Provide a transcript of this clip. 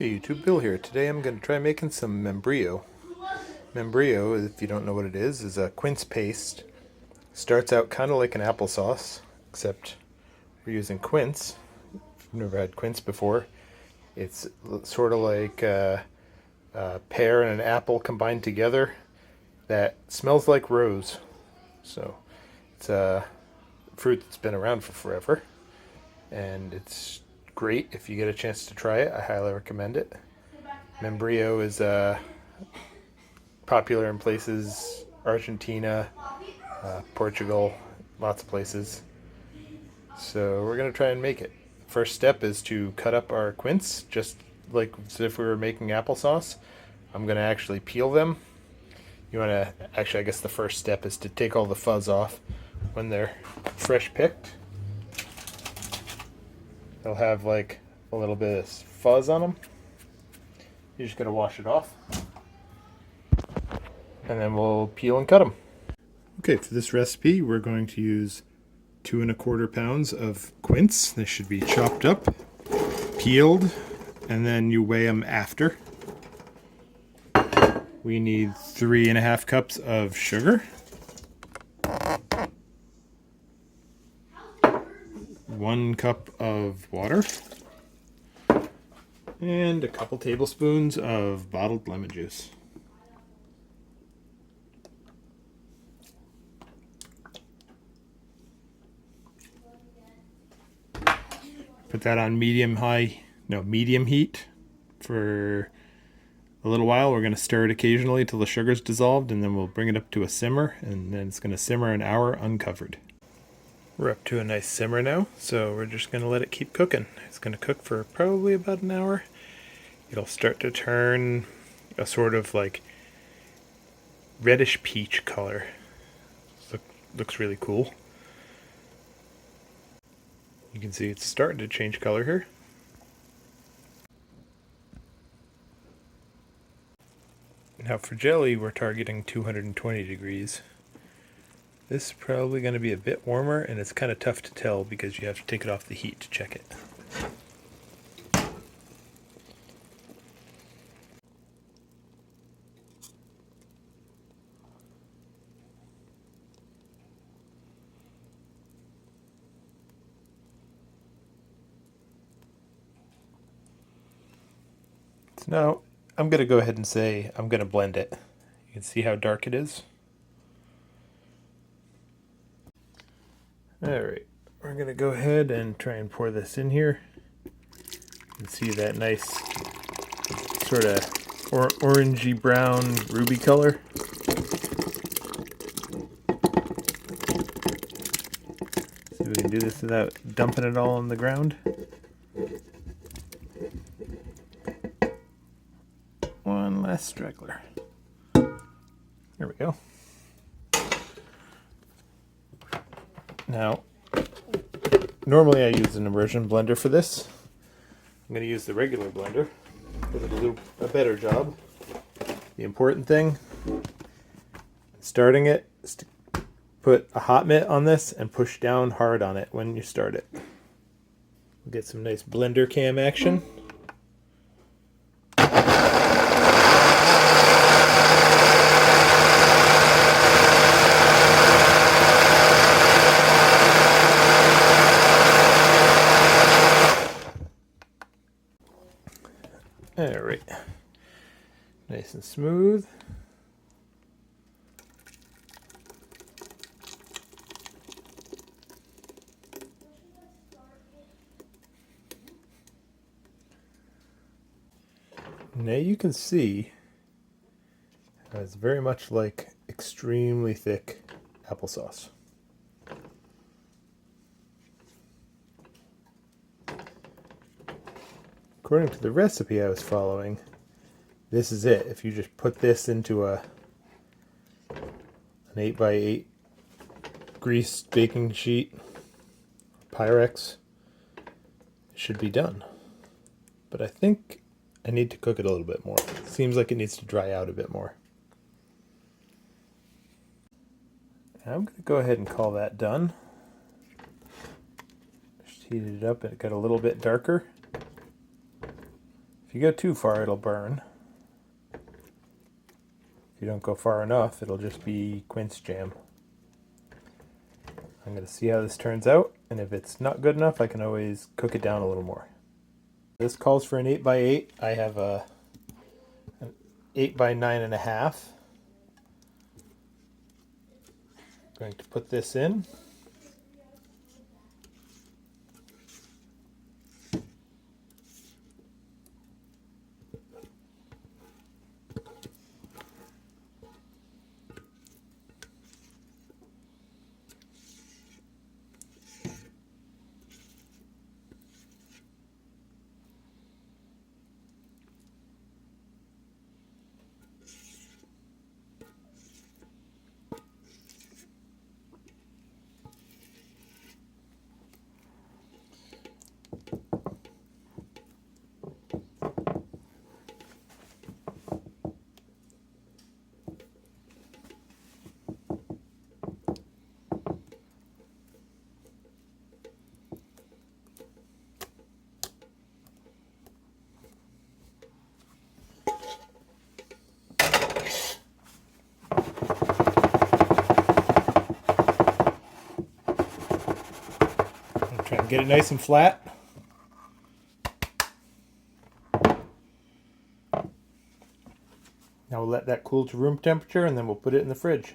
Hey YouTube, Bill here. Today I'm going to try making some membrillo. Membrillo, if you don't know what it is a quince paste. Starts out kind of like an applesauce, except we're using quince. If you've never had quince before, it's sort of like a pear and an apple combined together that smells like rose. So it's a fruit that's been around for forever, and it's great if you get a chance to try it. I highly recommend it. Membrillo is popular in places Argentina, Portugal, lots of places. So we're going to try and make it. First step is to cut up our quince, just like as if we were making applesauce. I'm going to actually peel them. You want to, actually, I guess the first step is to take all the fuzz off when they're fresh picked. They'll have like a little bit of fuzz on them. You just gotta wash it off. And then we'll peel and cut them. Okay, for this recipe, we're going to use 2¼ pounds of quince. They should be chopped up, peeled, and then you weigh them after. We need 3½ cups of sugar, 1 cup of water, and a couple tablespoons of bottled lemon juice. Put that on medium heat for a little while. We're going to stir it occasionally till the sugar's dissolved, and then we'll bring it up to a simmer, and then it's going to simmer an hour uncovered. We're up to a nice simmer now, so we're just going to let it keep cooking. It's going to cook for probably about an hour. It'll start to turn a sort of like reddish peach color. Looks really cool. You can see it's starting to change color here. Now for jelly, we're targeting 220 degrees. This is probably going to be a bit warmer, and it's kind of tough to tell because you have to take it off the heat to check it. So now I'm going to go ahead and say I'm going to blend it. You can see how dark it is. Alright, we're going to go ahead and try and pour this in here. You can see that nice sort of orangey brown ruby color. See if we can do this without dumping it all on the ground. One last straggler. There we go. Now, normally I use an immersion blender for this. I'm going to use the regular blender, but it'll do a better job. The important thing, starting it, is to put a hot mitt on this and push down hard on it when you start it. We'll get some nice blender cam action. Alright, nice and smooth. Now you can see it's very much like extremely thick applesauce. According to the recipe I was following, this is it. If you just put this into an 8x8 greased baking sheet, Pyrex, it should be done. But I think I need to cook it a little bit more. It seems like it needs to dry out a bit more. I'm going to go ahead and call that done. Just heated it up and it got a little bit darker. If you go too far, it'll burn. If you don't go far enough, it'll just be quince jam. I'm going to see how this turns out, and if it's not good enough, I can always cook it down a little more. This calls for an 8x8. I have an 8x9.5. Going to put this in. Try and get it nice and flat. Now we'll let that cool to room temperature and then we'll put it in the fridge.